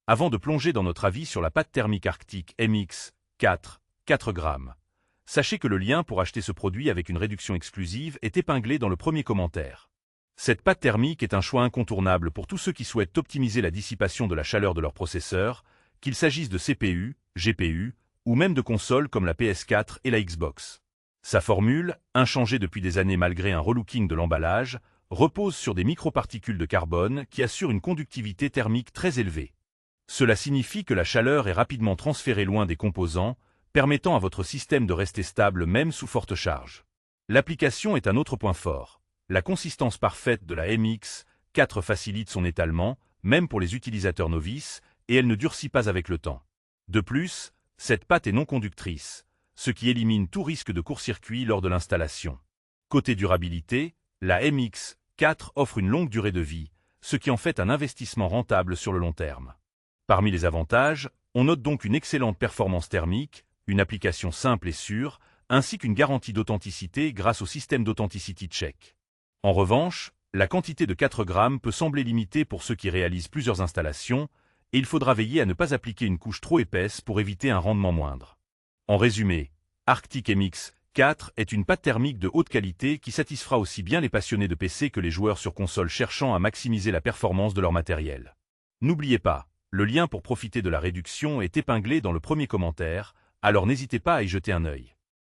Avant de plonger dans notre avis sur la pâte thermique Arctic MX4, 4 grammes, sachez que le lien pour acheter ce produit avec une réduction exclusive est épinglé dans le premier commentaire. Cette pâte thermique est un choix incontournable pour tous ceux qui souhaitent optimiser la dissipation de la chaleur de leur processeur, qu'il s'agisse de CPU, GPU, ou même de consoles comme la PS4 et la Xbox. Sa formule, inchangée depuis des années malgré un relooking de l'emballage, repose sur des microparticules de carbone qui assurent une conductivité thermique très élevée. Cela signifie que la chaleur est rapidement transférée loin des composants, permettant à votre système de rester stable même sous forte charge. L'application est un autre point fort. La consistance parfaite de la MX4 facilite son étalement, même pour les utilisateurs novices, et elle ne durcit pas avec le temps. De plus, cette pâte est non conductrice, ce qui élimine tout risque de court-circuit lors de l'installation. Côté durabilité, la MX4 offre une longue durée de vie, ce qui en fait un investissement rentable sur le long terme. Parmi les avantages, on note donc une excellente performance thermique, une application simple et sûre, ainsi qu'une garantie d'authenticité grâce au système d'Authenticity Check. En revanche, la quantité de 4 grammes peut sembler limitée pour ceux qui réalisent plusieurs installations, et il faudra veiller à ne pas appliquer une couche trop épaisse pour éviter un rendement moindre. En résumé, Arctic MX4 est une pâte thermique de haute qualité qui satisfera aussi bien les passionnés de PC que les joueurs sur console cherchant à maximiser la performance de leur matériel. N'oubliez pas, le lien pour profiter de la réduction est épinglé dans le premier commentaire, alors n'hésitez pas à y jeter un œil.